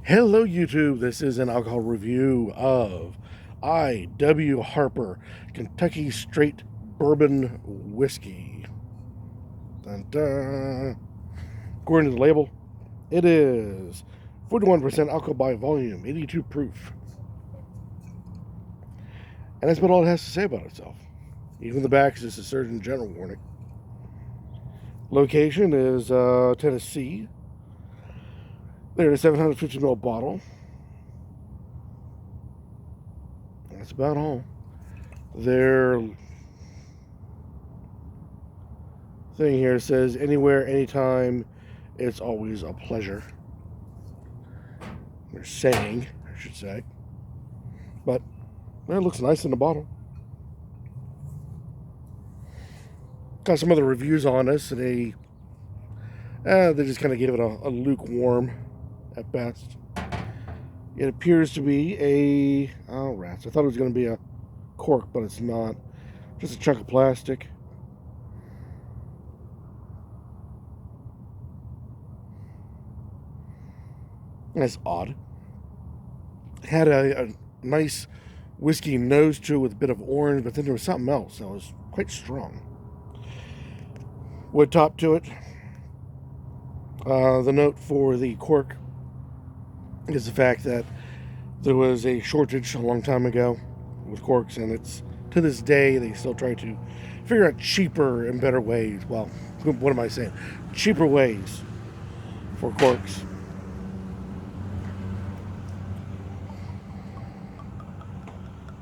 Hello, YouTube. This is an alcohol review of I.W. Harper Kentucky Straight Bourbon Whiskey. Dun, dun. According to the label, it is 41% alcohol by volume, 82 proof. And that's about all it has to say about itself. Even the back is just a Surgeon General warning. Location is Tennessee. There's a 750 ml bottle. That's about all. Their thing here says anywhere, anytime, it's always a pleasure. They're saying, I should say. But it looks nice in the bottle. Got some other reviews on this, and they just kind of gave it a lukewarm at best. It appears to be oh rats, I thought it was going to be a cork, but it's not. Just a chunk of plastic. That's odd. It had a nice whiskey nose to it with a bit of orange, but then there was something else that was quite strong. Wood top to it. The note for the cork is the fact that there was a shortage a long time ago with corks, and it's to this day they still try to figure out cheaper and better ways. Well, what am I saying? Cheaper ways for corks.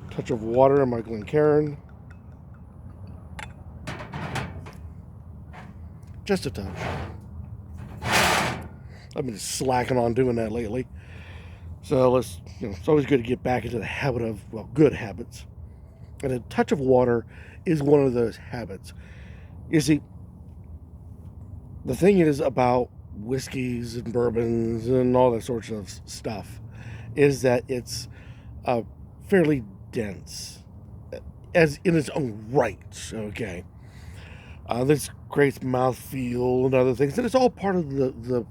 Touch of water in my Glencairn. Just a touch. I've been slacking on doing that lately. So it's always good to get back into the habit of, good habits. And a touch of water is one of those habits. You see, the thing is about whiskeys and bourbons and all that sorts of stuff is that it's fairly dense as in its own right, okay? This creates mouthfeel and other things, and it's all part of the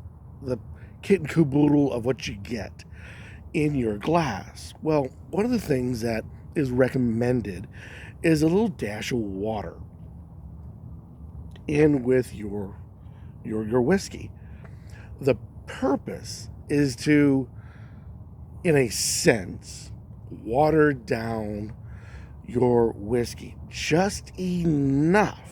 kit and caboodle of what you get in your glass. Well, one of the things that is recommended is a little dash of water in with your whiskey. The purpose is to, in a sense, water down your whiskey just enough,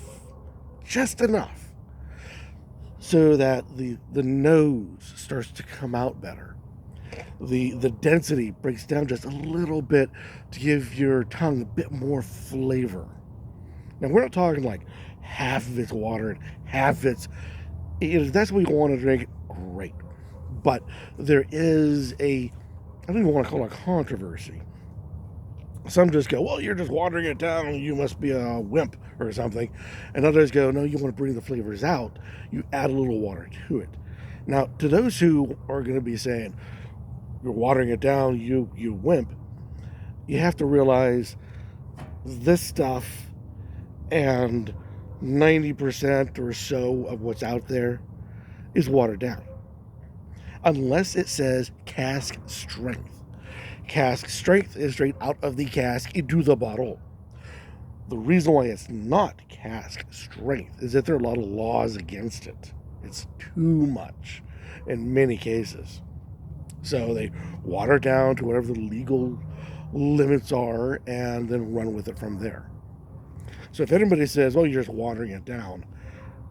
so that the nose starts to come out better. The density breaks down just a little bit to give your tongue a bit more flavor. Now, we're not talking like half of it's water and half of it's, if that's what you want to drink, great. But there is I don't even want to call it a controversy. Some just go, well, you're just watering it down, you must be a wimp or something. And others go, no, you want to bring the flavors out, you add a little water to it. Now, to those who are going to be saying, you're watering it down, you wimp, you have to realize this stuff and 90% or so of what's out there is watered down. Unless it says cask strength. Cask strength is straight out of the cask into the bottle. The reason why it's not cask strength is that there are a lot of laws against it. It's too much in many cases. So they water down to whatever the legal limits are and then run with it from there. So if anybody says, oh, you're just watering it down,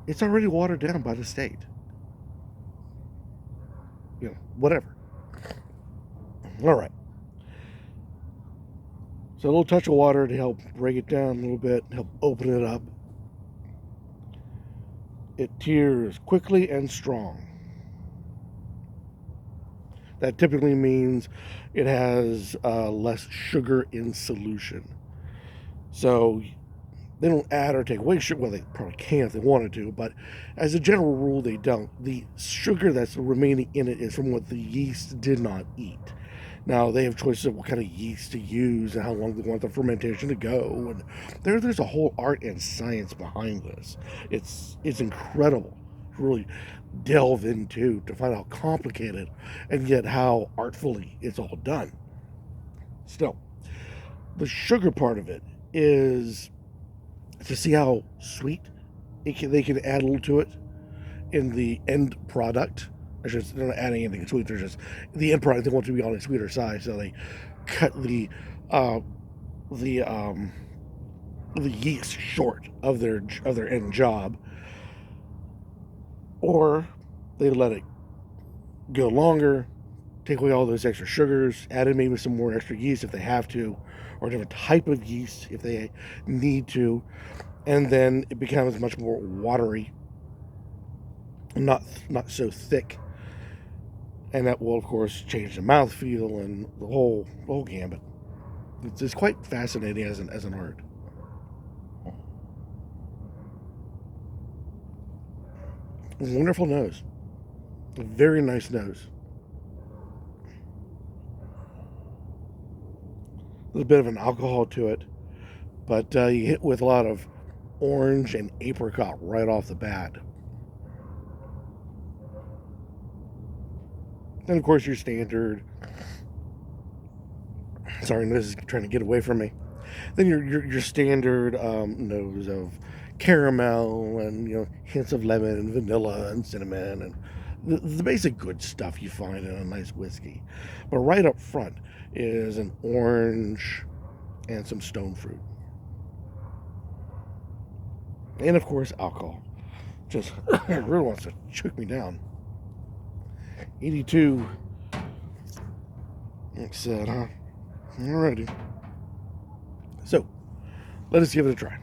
it's already watered down by the state. Whatever. All right. So a little touch of water to help break it down a little bit, help open it up. It tears quickly and strong. That typically means it has less sugar in solution. So they don't add or take away sugar. Well, they probably can if they wanted to, but as a general rule, they don't. The sugar that's remaining in it is from what the yeast did not eat. Now, they have choices of what kind of yeast to use and how long they want the fermentation to go. And there's a whole art and science behind this. It's incredible really delve into to find out how complicated and yet how artfully it's all done. Still, the sugar part of it is to see how sweet they can add a little to it in the end product. They're not adding anything sweet. They're just the end product. They want to be on a sweeter side, so they cut uh, the the yeast short of their end job, or they let it go longer, take away all those extra sugars, add in maybe some more extra yeast if they have to, or a different type of yeast if they need to, and then it becomes much more watery, not so thick, and that will of course change the mouthfeel and the whole gambit. It's quite fascinating as an art. Wonderful nose, a very nice nose. There's a bit of an alcohol to it, but you hit with a lot of orange and apricot right off the bat. And of course, your standard. Sorry, this is trying to get away from me. Then your standard nose of caramel and hints of lemon and vanilla and cinnamon and the basic good stuff you find in a nice whiskey. But right up front is an orange and some stone fruit. And of course, alcohol. Just really wants to choke me down. 82. Like I said, huh? Alrighty. So, let us give it a try.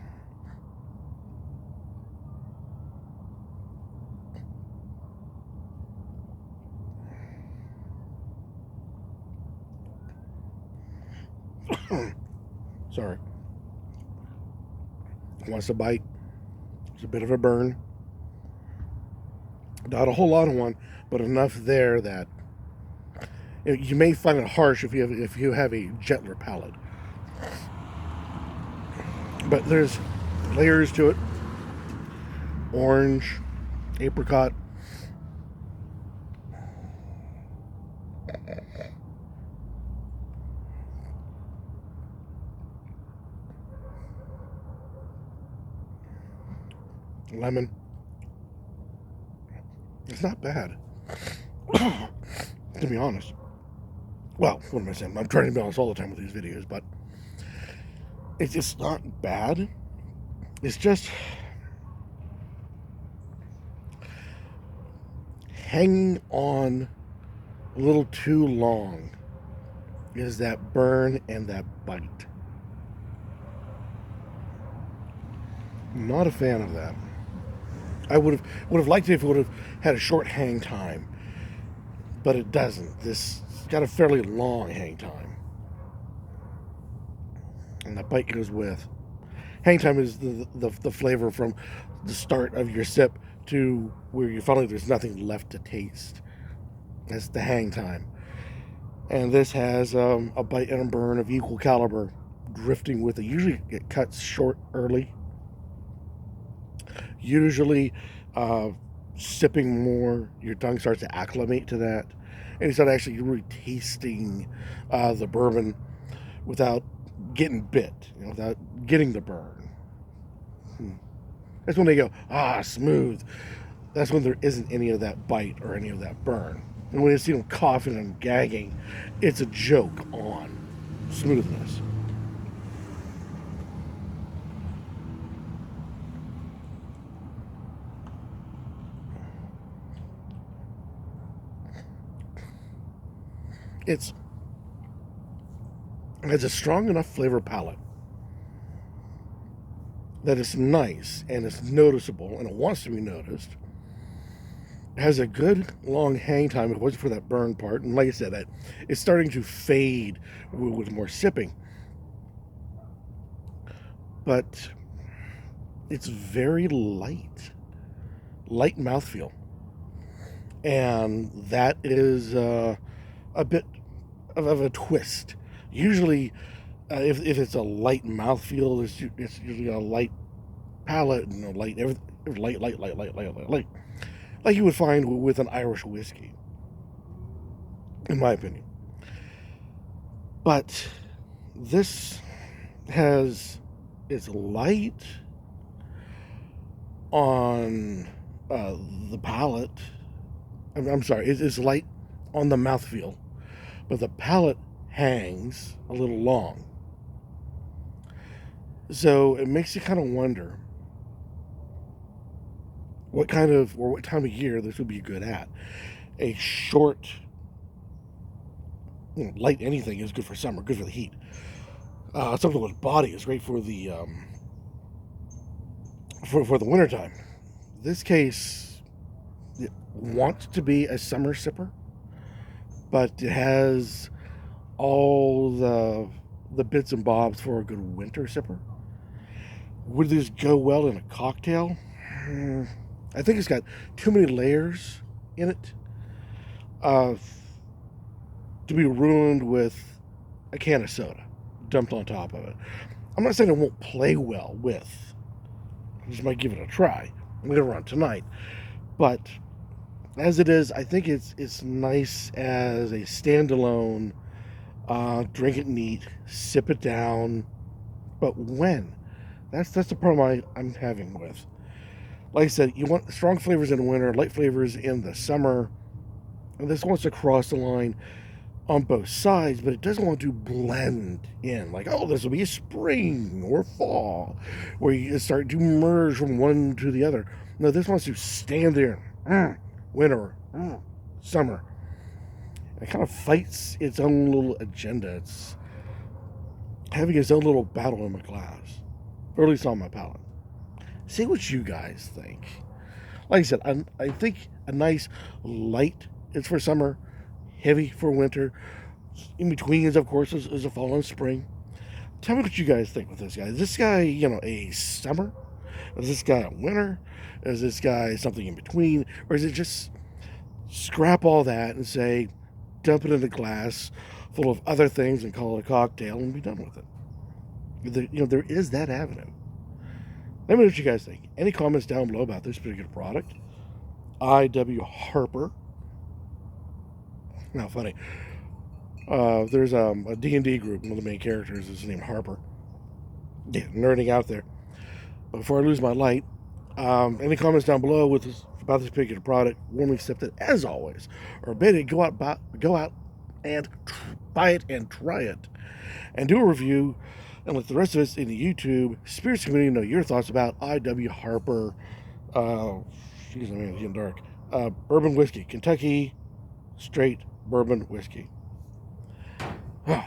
Sorry. Wants a bite. It's a bit of a burn. Not a whole lot of one, but enough there that you may find it harsh if you have a gentler palate. But there's layers to it. Orange, apricot, lemon. It's not bad, to be honest. Well, what am I saying? I'm trying to be honest all the time with these videos, but it's not bad. It's just hanging on a little too long is that burn and that bite. Not a fan of that. I would have liked it if it would have had a short hang time, but it doesn't. This got a fairly long hang time, and the bite goes with. Hang time is the flavor from the start of your sip to where you finally there's nothing left to taste. That's the hang time, and this has a bite and a burn of equal caliber, drifting with it. Usually it cuts short early. Usually, sipping more, your tongue starts to acclimate to that, and you start actually really tasting the bourbon without getting bit, without getting the burn. That's when they go, smooth. That's when there isn't any of that bite or any of that burn. And when you see them coughing and gagging, it's a joke on smoothness. It has a strong enough flavor palette that it's nice and it's noticeable and it wants to be noticed. It has a good long hang time if it wasn't for that burn part. And like I said, it's starting to fade with more sipping. But it's very light mouthfeel. And that is a bit of a twist. Usually, if it's a light mouthfeel, it's usually a light palate and a light everything, light. like you would find with an Irish whiskey, in my opinion. But this has it's light on uh, the palate. I'm sorry, it's light on the mouthfeel, but the palate hangs a little long. So it makes you kind of wonder what kind of or what time of year this would be good at. A short, light anything is good for summer, good for the heat. Something with body is great for the for the wintertime. This case, it wants to be a summer sipper, but it has all the bits and bobs for a good winter sipper. Would this go well in a cocktail? I think it's got too many layers in it uh, to be ruined with a can of soda dumped on top of it. I'm not saying it won't play well with. I just might give it a try later on tonight. But as it is, I think it's nice as a standalone. Drink it neat, sip it down. But when? That's the problem I'm having with. Like I said, you want strong flavors in the winter, light flavors in the summer. And this wants to cross the line on both sides, but it doesn't want to blend in. Like, oh, this will be a spring or fall, where you start to merge from one to the other. No, this wants to stand there. Winter, summer. It kind of fights its own little agenda. It's having its own little battle in my glass, or at least on my palate. See what you guys think. Like I said, I think a nice light is for summer, heavy for winter. In between is, of course, is a fall and spring. Tell me what you guys think with this guy. Is this guy, a summer? Is this guy a winter? Is this guy something in between? Or is it just scrap all that and say, dump it in a glass full of other things and call it a cocktail and be done with it? There is that avenue. Let me know what you guys think. Any comments down below about this particular product? I.W. Harper. Now, funny. There's a D&D group. One of the main characters is named Harper. Yeah, nerding out there. But before I lose my light, any comments down below about this particular product? Warmly accepted, as always. Or better, go out and buy it and try it, and do a review, and let the rest of us in the YouTube spirits community know your thoughts about I.W. Harper. Excuse me, it's getting dark. Bourbon whiskey, Kentucky straight bourbon whiskey. Oh.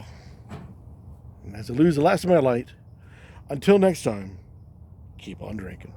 And as I lose the last of my light, until next time, keep on drinking.